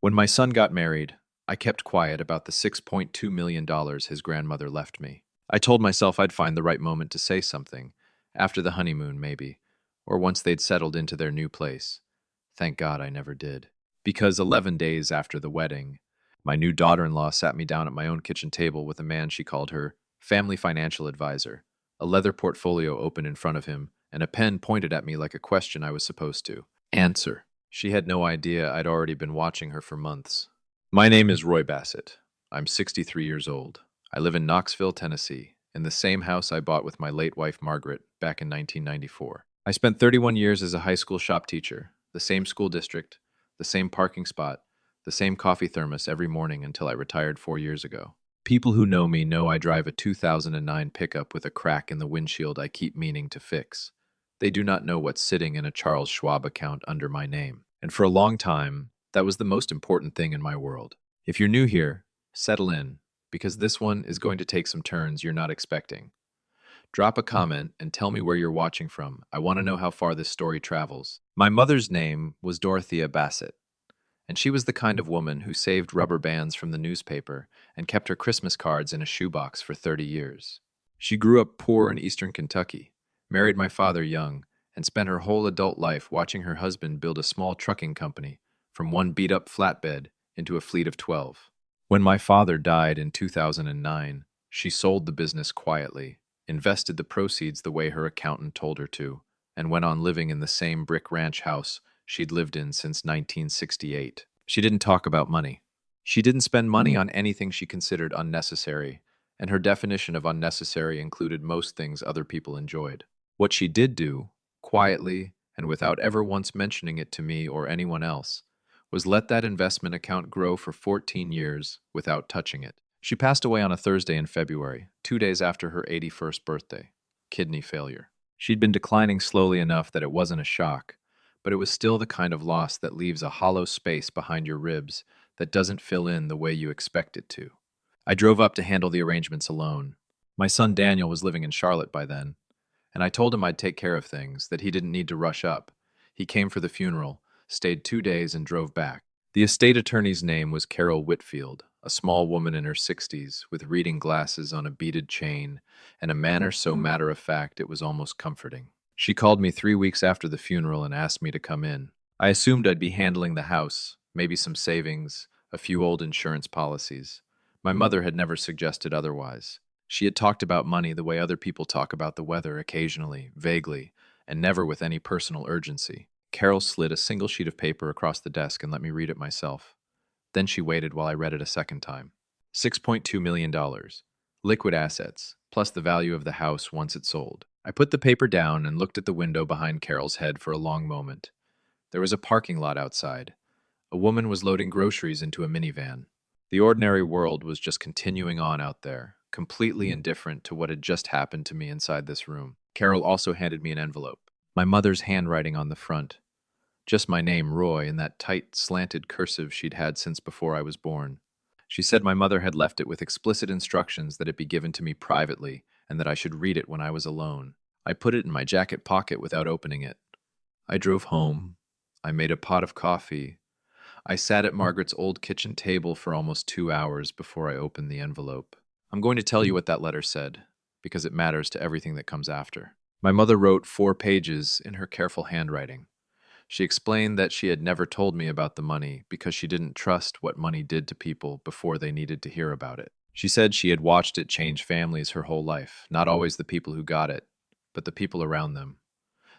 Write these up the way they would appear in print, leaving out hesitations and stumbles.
When my son got married, I kept quiet about the $6.2 million his grandmother left me. I told myself I'd find the right moment to say something, after the honeymoon maybe, or once they'd settled into their new place. Thank God I never did. Because 11 days after the wedding, my new daughter-in-law sat me down at my own kitchen table with a man she called her family financial advisor, a leather portfolio open in front of him, and a pen pointed at me like a question I was supposed to answer. She had no idea I'd already been watching her for months. My name is Roy Bassett. I'm 63 years old. I live in Knoxville, Tennessee, in the same house I bought with my late wife Margaret back in 1994. I spent 31 years as a high school shop teacher, the same school district, the same parking spot, the same coffee thermos every morning until I retired 4 years ago. People who know me know I drive a 2009 pickup with a crack in the windshield I keep meaning to fix. They do not know what's sitting in a Charles Schwab account under my name. And for a long time, that was the most important thing in my world. If you're new here, settle in, because this one is going to take some turns you're not expecting. Drop a comment and tell me where you're watching from. I want to know how far this story travels. My mother's name was Dorothea Bassett, and she was the kind of woman who saved rubber bands from the newspaper and kept her Christmas cards in a shoebox for 30 years. She grew up poor in eastern Kentucky, married my father young, and spent her whole adult life watching her husband build a small trucking company from one beat-up flatbed into a fleet of 12. When my father died in 2009, she sold the business quietly, invested the proceeds the way her accountant told her to, and went on living in the same brick ranch house she'd lived in since 1968. She didn't talk about money. She didn't spend money on anything she considered unnecessary, and her definition of unnecessary included most things other people enjoyed. What she did do, quietly and without ever once mentioning it to me or anyone else, was let that investment account grow for 14 years without touching it. She passed away on a Thursday in February, 2 days after her 81st birthday. Kidney failure. She'd been declining slowly enough that it wasn't a shock, but it was still the kind of loss that leaves a hollow space behind your ribs that doesn't fill in the way you expect it to. I drove up to handle the arrangements alone. My son Daniel was living in Charlotte by then, and I told him I'd take care of things, that he didn't need to rush up. He came for the funeral, stayed 2 days, and drove back. The estate attorney's name was Carol Whitfield, a small woman in her 60s, with reading glasses on a beaded chain, and a manner so matter-of-fact it was almost comforting. She called me 3 weeks after the funeral and asked me to come in. I assumed I'd be handling the house, maybe some savings, a few old insurance policies. My mother had never suggested otherwise. She had talked about money the way other people talk about the weather, occasionally, vaguely, and never with any personal urgency. Carol slid a single sheet of paper across the desk and let me read it myself. Then she waited while I read it a second time. $6.2 million. Liquid assets, plus the value of the house once it's sold. I put the paper down and looked at the window behind Carol's head for a long moment. There was a parking lot outside. A woman was loading groceries into a minivan. The ordinary world was just continuing on out there, completely indifferent to what had just happened to me inside this room. Carol also handed me an envelope. My mother's handwriting on the front. Just my name, Roy, in that tight, slanted cursive she'd had since before I was born. She said my mother had left it with explicit instructions that it be given to me privately and that I should read it when I was alone. I put it in my jacket pocket without opening it. I drove home. I made a pot of coffee. I sat at Margaret's old kitchen table for almost 2 hours before I opened the envelope. I'm going to tell you what that letter said, because it matters to everything that comes after. My mother wrote 4 pages in her careful handwriting. She explained that she had never told me about the money because she didn't trust what money did to people before they needed to hear about it. She said she had watched it change families her whole life, not always the people who got it, but the people around them,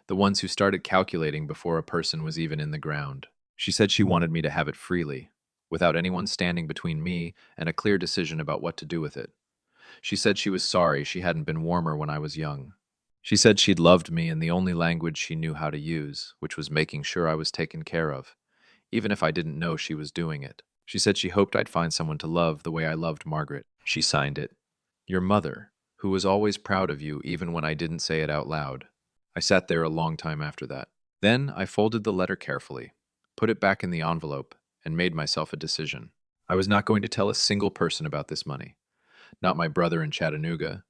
the ones who started calculating before a person was even in the ground. She said she wanted me to have it freely, without anyone standing between me and a clear decision about what to do with it. She said she was sorry she hadn't been warmer when I was young. She said she'd loved me in the only language she knew how to use, which was making sure I was taken care of, even if I didn't know she was doing it. She said she hoped I'd find someone to love the way I loved Margaret. She signed it. Your mother, who was always proud of you even when I didn't say it out loud. I sat there a long time after that. Then I folded the letter carefully, put it back in the envelope, and made myself a decision. I was not going to tell a single person about this money. Not my brother in Chattanooga,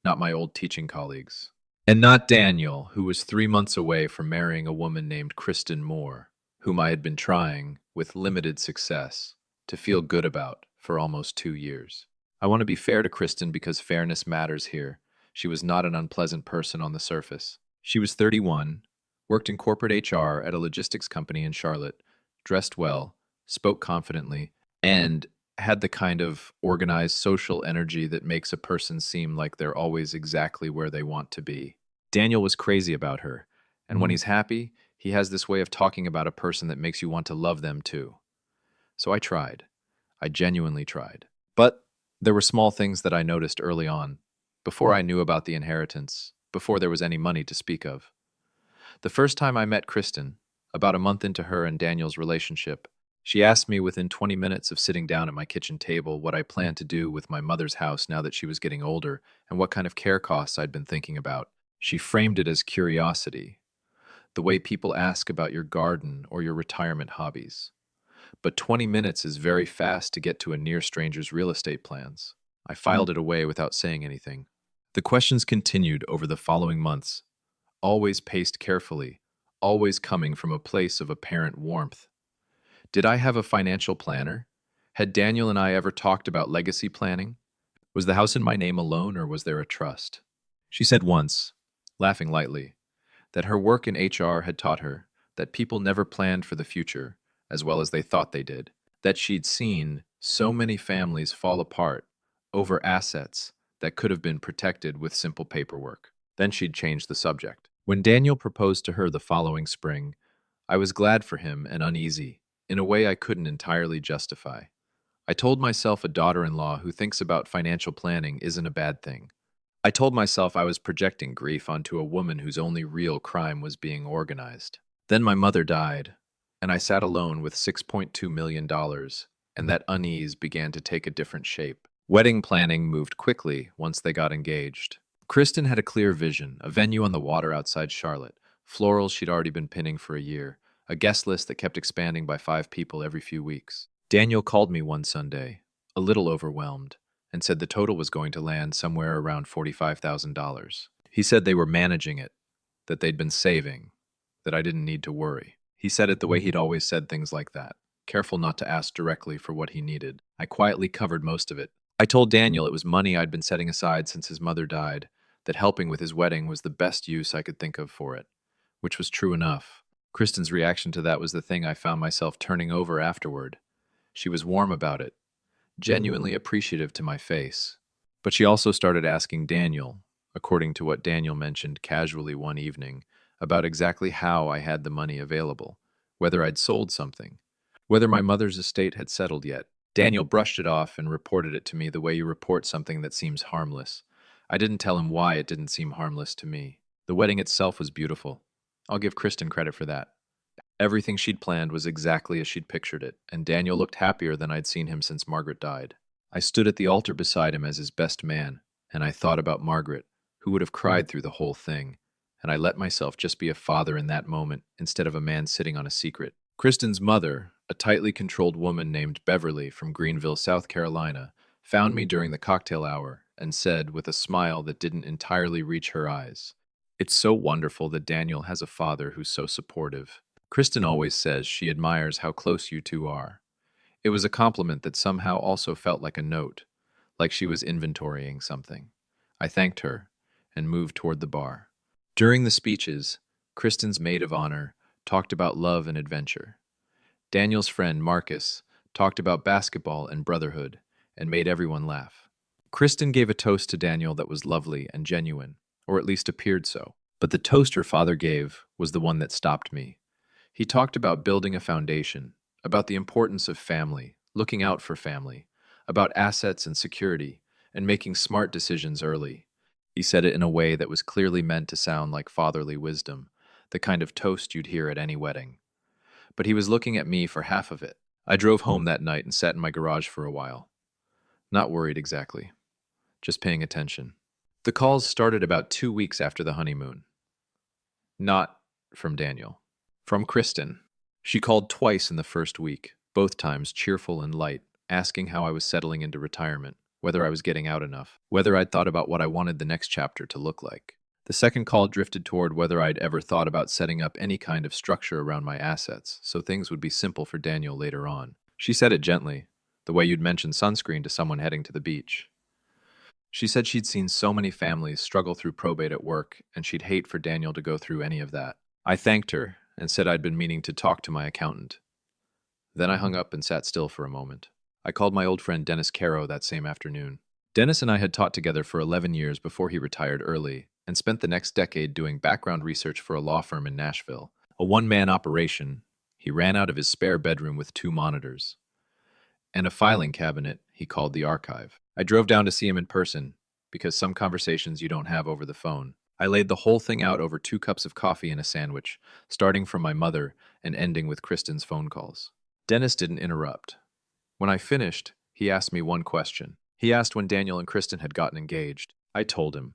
not my old teaching colleagues, and not Daniel, who was 3 months away from marrying a woman named Kristen Moore, whom I had been trying, with limited success, to feel good about for almost 2 years. I want to be fair to Kristen because fairness matters here. She was not an unpleasant person on the surface. She was 31, worked in corporate HR at a logistics company in Charlotte, dressed well, spoke confidently, and had the kind of organized social energy that makes a person seem like they're always exactly where they want to be. Daniel was crazy about her, and when he's happy, he has this way of talking about a person that makes you want to love them too. So I tried. I genuinely tried. But there were small things that I noticed early on, before I knew about the inheritance, before there was any money to speak of. The first time I met Kristen, about a month into her and Daniel's relationship, she asked me within 20 minutes of sitting down at my kitchen table what I planned to do with my mother's house now that she was getting older and what kind of care costs I'd been thinking about. She framed it as curiosity, the way people ask about your garden or your retirement hobbies. But 20 minutes is very fast to get to a near stranger's real estate plans. I filed it away without saying anything. The questions continued over the following months, always paced carefully, always coming from a place of apparent warmth. Did I have a financial planner? Had Daniel and I ever talked about legacy planning? Was the house in my name alone, or was there a trust? She said once, laughing lightly, that her work in HR had taught her that people never planned for the future as well as they thought they did, that she'd seen so many families fall apart over assets that could have been protected with simple paperwork. Then she'd changed the subject. When Daniel proposed to her the following spring, I was glad for him and uneasy, in a way I couldn't entirely justify. I told myself a daughter-in-law who thinks about financial planning isn't a bad thing. I told myself I was projecting grief onto a woman whose only real crime was being organized. Then my mother died, and I sat alone with $6.2 million, and that unease began to take a different shape. Wedding planning moved quickly once they got engaged. Kristen had a clear vision, a venue on the water outside Charlotte, florals she'd already been pinning for a year, a guest list that kept expanding by 5 people every few weeks. Daniel called me one Sunday, a little overwhelmed, and said the total was going to land somewhere around $45,000. He said they were managing it, that they'd been saving, that I didn't need to worry. He said it the way he'd always said things like that, careful not to ask directly for what he needed. I quietly covered most of it. I told Daniel it was money I'd been setting aside since his mother died, that helping with his wedding was the best use I could think of for it, which was true enough. Kristen's reaction to that was the thing I found myself turning over afterward. She was warm about it, genuinely appreciative to my face. But she also started asking Daniel, according to what Daniel mentioned casually one evening, about exactly how I had the money available, whether I'd sold something, whether my mother's estate had settled yet. Daniel brushed it off and reported it to me the way you report something that seems harmless. I didn't tell him why it didn't seem harmless to me. The wedding itself was beautiful. I'll give Kristen credit for that. Everything she'd planned was exactly as she'd pictured it, and Daniel looked happier than I'd seen him since Margaret died. I stood at the altar beside him as his best man, and I thought about Margaret, who would have cried through the whole thing, and I let myself just be a father in that moment instead of a man sitting on a secret. Kristen's mother, a tightly controlled woman named Beverly from Greenville, South Carolina, found me during the cocktail hour and said, with a smile that didn't entirely reach her eyes, "It's so wonderful that Daniel has a father who's so supportive." Kristen always says she admires how close you two are. It was a compliment that somehow also felt like a note, like she was inventorying something. I thanked her and moved toward the bar. During the speeches, Kristen's maid of honor talked about love and adventure. Daniel's friend, Marcus, talked about basketball and brotherhood and made everyone laugh. Kristen gave a toast to Daniel that was lovely and genuine, or at least appeared so. But the toast her father gave was the one that stopped me. He talked about building a foundation, about the importance of family, looking out for family, about assets and security, and making smart decisions early. He said it in a way that was clearly meant to sound like fatherly wisdom, the kind of toast you'd hear at any wedding. But he was looking at me for half of it. I drove home that night and sat in my garage for a while. Not worried exactly, just paying attention. The calls started about 2 weeks after the honeymoon. Not from Daniel. From Kristen. She called twice in the first week, both times cheerful and light, asking how I was settling into retirement, whether I was getting out enough, whether I'd thought about what I wanted the next chapter to look like. The second call drifted toward whether I'd ever thought about setting up any kind of structure around my assets so things would be simple for Daniel later on. She said it gently, the way you'd mention sunscreen to someone heading to the beach. She said she'd seen so many families struggle through probate at work, and she'd hate for Daniel to go through any of that. I thanked her and said I'd been meaning to talk to my accountant. Then I hung up and sat still for a moment. I called my old friend Dennis Caro that same afternoon. Dennis and I had taught together for 11 years before he retired early and spent the next decade doing background research for a law firm in Nashville. A one-man operation, he ran out of his spare bedroom with 2 monitors and a filing cabinet he called the archive. I drove down to see him in person because some conversations you don't have over the phone. I laid the whole thing out over 2 cups of coffee and a sandwich, starting from my mother and ending with Kristen's phone calls. Dennis didn't interrupt. When I finished, he asked me one question. He asked when Daniel and Kristen had gotten engaged. I told him.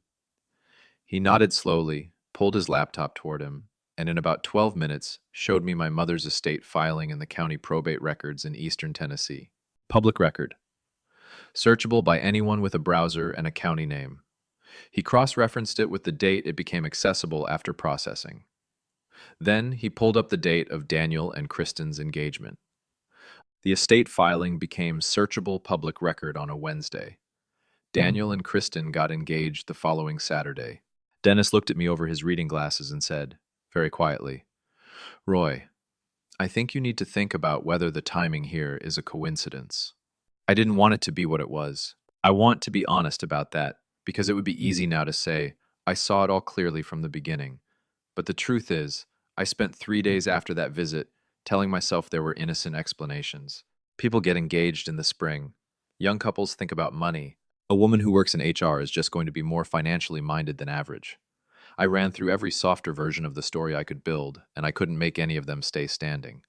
He nodded slowly, pulled his laptop toward him, and in about 12 minutes showed me my mother's estate filing in the county probate records in eastern Tennessee. Public record. Searchable by anyone with a browser and a county name. He cross-referenced it with the date it became accessible after processing. Then he pulled up the date of Daniel and Kristen's engagement. The estate filing became searchable public record on a Wednesday. Daniel and Kristen got engaged the following Saturday. Dennis looked at me over his reading glasses and said, very quietly, "Roy, I think you need to think about whether the timing here is a coincidence." I didn't want it to be what it was. I want to be honest about that, because it would be easy now to say, I saw it all clearly from the beginning. But the truth is, I spent 3 days after that visit telling myself there were innocent explanations. People get engaged in the spring. Young couples think about money. A woman who works in HR is just going to be more financially minded than average. I ran through every softer version of the story I could build, and I couldn't make any of them stay standing.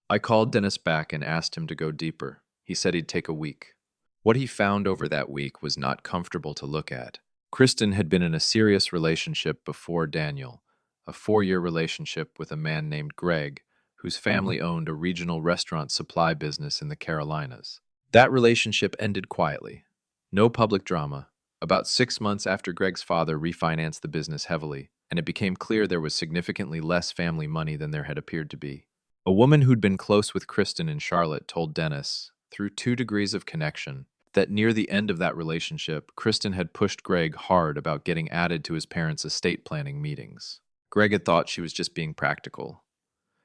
I called Dennis back and asked him to go deeper. He said he'd take a week. What he found over that week was not comfortable to look at. Kristen had been in a serious relationship before Daniel, a 4-year relationship with a man named Greg, whose family owned a regional restaurant supply business in the Carolinas. That relationship ended quietly. No public drama. About 6 months after Greg's father refinanced the business heavily, and it became clear there was significantly less family money than there had appeared to be. A woman who'd been close with Kristen in Charlotte told Dennis, through 2 degrees of connection, that near the end of that relationship, Kristen had pushed Greg hard about getting added to his parents' estate planning meetings. Greg had thought she was just being practical.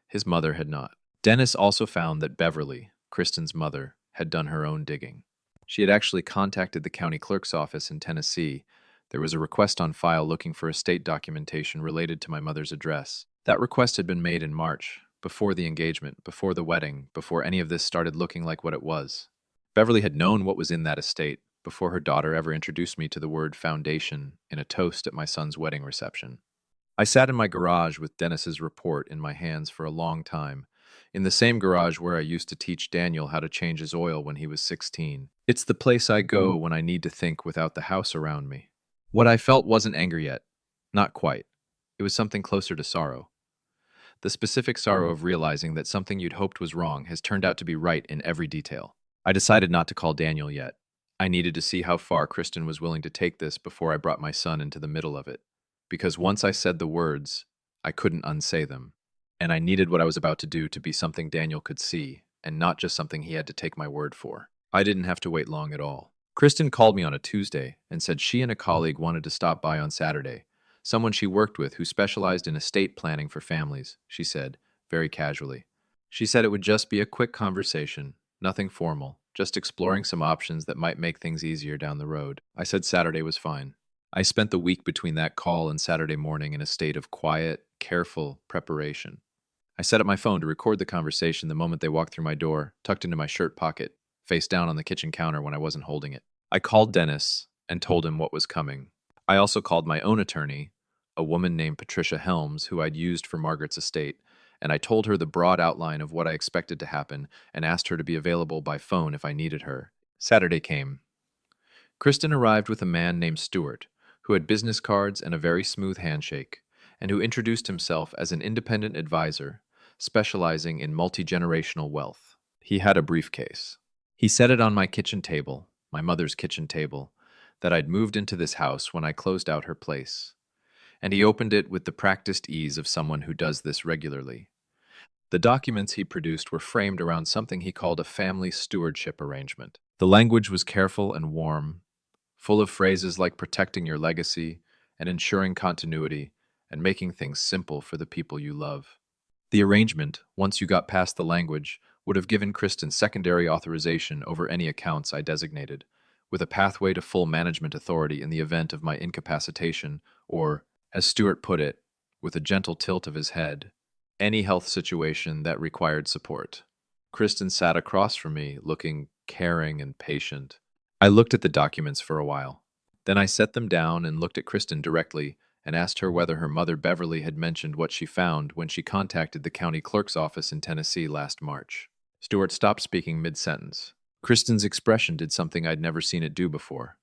His mother had not. Dennis also found that Beverly, Kristen's mother, had done her own digging. She had actually contacted the county clerk's office in Tennessee. There was a request on file looking for estate documentation related to my mother's address. That request had been made in March, before the engagement, before the wedding, before any of this started looking like what it was. Beverly had known what was in that estate before her daughter ever introduced me to the word foundation in a toast at my son's wedding reception. I sat in my garage with Dennis's report in my hands for a long time, in the same garage where I used to teach Daniel how to change his oil when he was 16. It's the place I go when I need to think without the house around me. What I felt wasn't anger yet. Not quite. It was something closer to sorrow. The specific sorrow of realizing that something you'd hoped was wrong has turned out to be right in every detail. I decided not to call Daniel yet. I needed to see how far Kristen was willing to take this before I brought my son into the middle of it. Because once I said the words, I couldn't unsay them. And I needed what I was about to do to be something Daniel could see, and not just something he had to take my word for. I didn't have to wait long at all. Kristen called me on a Tuesday and said she and a colleague wanted to stop by on Saturday. Someone she worked with who specialized in estate planning for families, she said, very casually. She said it would just be a quick conversation, nothing formal, just exploring some options that might make things easier down the road. I said Saturday was fine. I spent the week between that call and Saturday morning in a state of quiet, careful preparation. I set up my phone to record the conversation the moment they walked through my door, tucked into my shirt pocket, face down on the kitchen counter when I wasn't holding it. I called Dennis and told him what was coming. I also called my own attorney, a woman named Patricia Helms, who I'd used for Margaret's estate, and I told her the broad outline of what I expected to happen and asked her to be available by phone if I needed her. Saturday came. Kristen arrived with a man named Stuart, who had business cards and a very smooth handshake, and who introduced himself as an independent advisor, specializing in multi-generational wealth. He had a briefcase. He set it on my kitchen table, my mother's kitchen table, that I'd moved into this house when I closed out her place. and he opened it with the practiced ease of someone who does this regularly. The documents he produced were framed around something he called a family stewardship arrangement. The language was careful and warm, full of phrases like protecting your legacy and ensuring continuity and making things simple for the people you love. The arrangement, once you got past the language, would have given Kristen secondary authorization over any accounts I designated, with a pathway to full management authority in the event of my incapacitation, or, as Stewart put it, with a gentle tilt of his head, any health situation that required support. Kristen sat across from me, looking caring and patient. I looked at the documents for a while. Then I set them down and looked at Kristen directly and asked her whether her mother Beverly had mentioned what she found when she contacted the county clerk's office in Tennessee last March. Stewart stopped speaking mid-sentence. Kristen's expression did something I'd never seen it do before.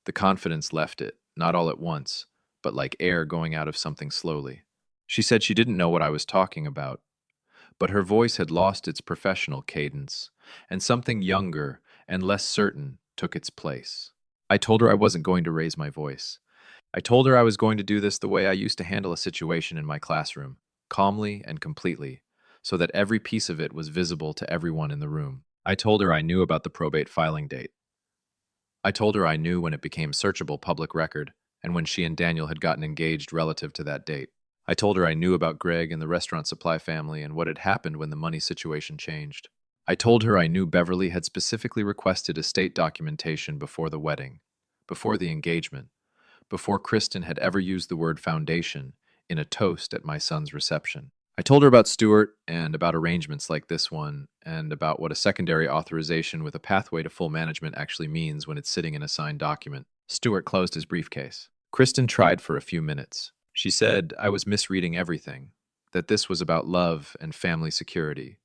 The confidence left it, not all at once, but like air going out of something slowly. She said she didn't know what I was talking about, but her voice had lost its professional cadence, and something younger and less certain took its place. I told her I wasn't going to raise my voice. I told her I was going to do this the way I used to handle a situation in my classroom, calmly and completely, so that every piece of it was visible to everyone in the room. I told her I knew about the probate filing date. I told her I knew when it became searchable public record and when she and Daniel had gotten engaged relative to that date. I told her I knew about Greg and the restaurant supply family and what had happened when the money situation changed. I told her I knew Beverly had specifically requested estate documentation before the wedding, before the engagement, before Kristen had ever used the word foundation in a toast at my son's reception. I told her about Stewart and about arrangements like this one and about what a secondary authorization with a pathway to full management actually means when it's sitting in a signed document. Stewart closed his briefcase. Kristen tried for a few minutes. She said I was misreading everything, that this was about love and family security,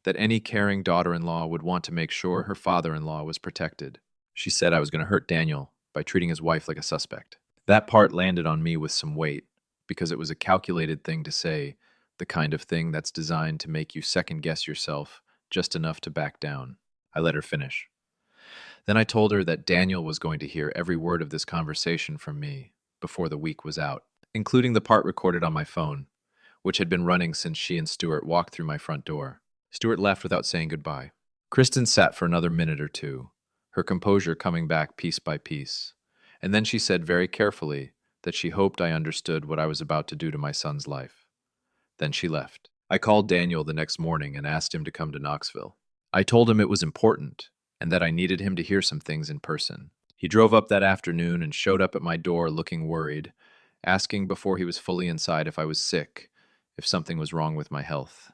that any caring daughter-in-law would want to make sure her father-in-law was protected. She said I was going to hurt Daniel by treating his wife like a suspect. That part landed on me with some weight, because it was a calculated thing to say, the kind of thing that's designed to make you second-guess yourself just enough to back down. I let her finish. Then I told her that Daniel was going to hear every word of this conversation from me before the week was out, including the part recorded on my phone, which had been running since she and Stewart walked through my front door. Stewart left without saying goodbye. Kristen sat for another minute or two, her composure coming back piece by piece, and then she said very carefully that she hoped I understood what I was about to do to my son's life. Then she left. I called Daniel the next morning and asked him to come to Knoxville. I told him it was important and that I needed him to hear some things in person. He drove up that afternoon and showed up at my door looking worried, asking before he was fully inside if I was sick, if something was wrong with my health.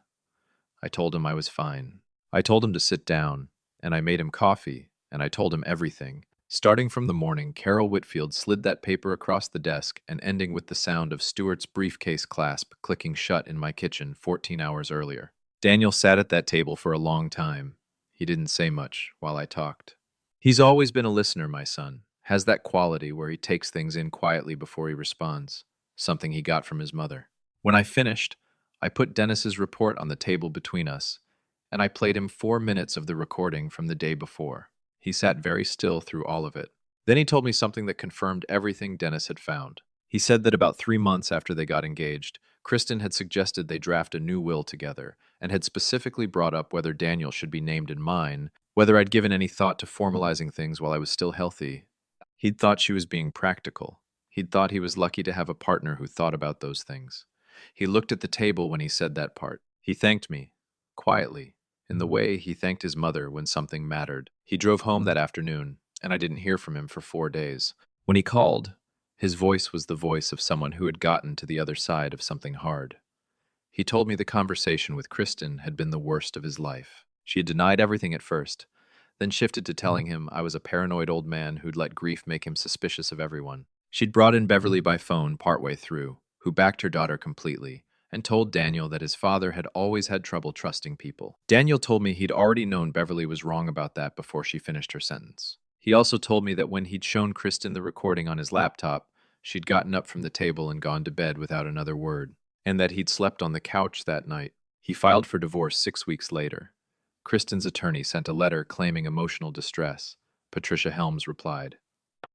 I told him I was fine. I told him to sit down, and I made him coffee, and I told him everything. Starting from the morning, Carol Whitfield slid that paper across the desk and ending with the sound of Stewart's briefcase clasp clicking shut in my kitchen 14 hours earlier. Daniel sat at that table for a long time. He didn't say much while I talked. He's always been a listener, my son. Has that quality where he takes things in quietly before he responds, something he got from his mother. When I finished, I put Dennis's report on the table between us, and I played him 4 minutes of the recording from the day before. He sat very still through all of it. Then he told me something that confirmed everything Dennis had found. He said that about 3 months after they got engaged, Kristen had suggested they draft a new will together, and had specifically brought up whether Daniel should be named in mine, whether I'd given any thought to formalizing things while I was still healthy. He'd thought she was being practical. He'd thought he was lucky to have a partner who thought about those things. He looked at the table when he said that part. He thanked me, quietly, in the way he thanked his mother when something mattered. He drove home that afternoon, and I didn't hear from him for 4 days. When he called, his voice was the voice of someone who had gotten to the other side of something hard. He told me the conversation with Kristen had been the worst of his life. She had denied everything at first, then shifted to telling him I was a paranoid old man who'd let grief make him suspicious of everyone. She'd brought in Beverly by phone partway through, who backed her daughter completely, and told Daniel that his father had always had trouble trusting people. Daniel told me he'd already known Beverly was wrong about that before she finished her sentence. He also told me that when he'd shown Kristen the recording on his laptop, she'd gotten up from the table and gone to bed without another word, and that he'd slept on the couch that night. He filed for divorce 6 weeks later. Kristen's attorney sent a letter claiming emotional distress. Patricia Helms replied.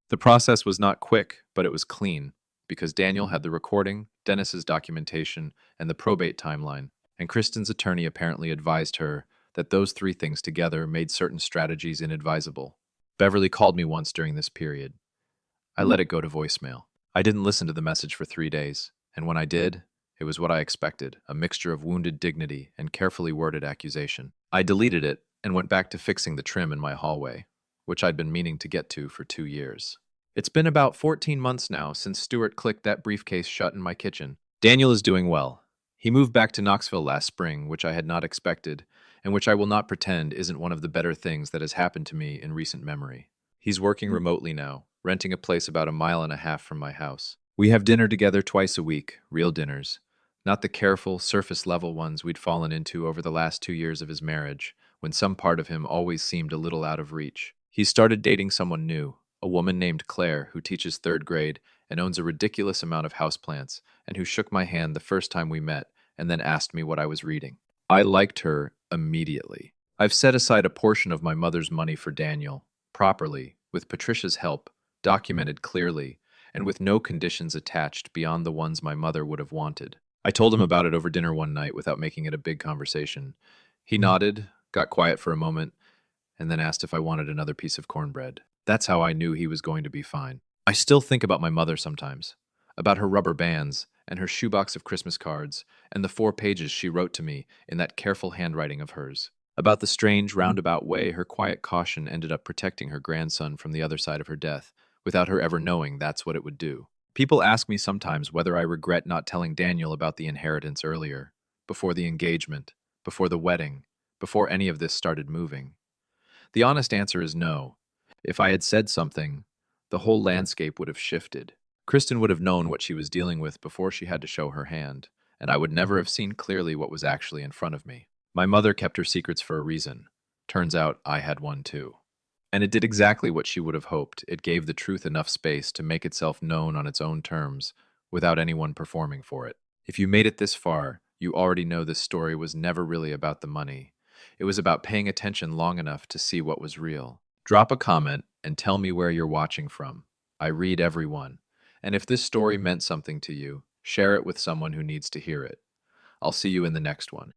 The process was not quick, but it was clean. because Daniel had the recording, Dennis's documentation, and the probate timeline, and Kristen's attorney apparently advised her that those three things together made certain strategies inadvisable. Beverly called me once during this period. I let it go to voicemail. I didn't listen to the message for 3 days, and when I did, it was what I expected, a mixture of wounded dignity and carefully worded accusation. I deleted it and went back to fixing the trim in my hallway, which I'd been meaning to get to for 2 years. It's been about 14 months now since Stuart clicked that briefcase shut in my kitchen. Daniel is doing well. He moved back to Knoxville last spring, which I had not expected, and which I will not pretend isn't one of the better things that has happened to me in recent memory. He's working remotely now, renting a place about a mile and a half from my house. We have dinner together twice a week, real dinners, not the careful, surface-level ones we'd fallen into over the last 2 years of his marriage, when some part of him always seemed a little out of reach. He started dating someone new, a woman named Claire who teaches third grade and owns a ridiculous amount of houseplants, and who shook my hand the first time we met and then asked me what I was reading. I liked her immediately. I've set aside a portion of my mother's money for Daniel, properly, with Patricia's help, documented clearly, and with no conditions attached beyond the ones my mother would have wanted. I told him about it over dinner one night without making it a big conversation. He nodded, got quiet for a moment, and then asked if I wanted another piece of cornbread. That's how I knew he was going to be fine. I still think about my mother sometimes, about her rubber bands and her shoebox of Christmas cards and the 4 pages she wrote to me in that careful handwriting of hers, about the strange roundabout way her quiet caution ended up protecting her grandson from the other side of her death, without her ever knowing that's what it would do. People ask me sometimes whether I regret not telling Daniel about the inheritance earlier, before the engagement, before the wedding, before any of this started moving. The honest answer is no. If I had said something, the whole landscape would have shifted. Kristen would have known what she was dealing with before she had to show her hand, and I would never have seen clearly what was actually in front of me. My mother kept her secrets for a reason. Turns out I had one too. And it did exactly what she would have hoped. It gave the truth enough space to make itself known on its own terms, without anyone performing for it. If you made it this far, you already know this story was never really about the money. It was about paying attention long enough to see what was real. Drop a comment and tell me where you're watching from. I read every one. And if this story meant something to you, share it with someone who needs to hear it. I'll see you in the next one.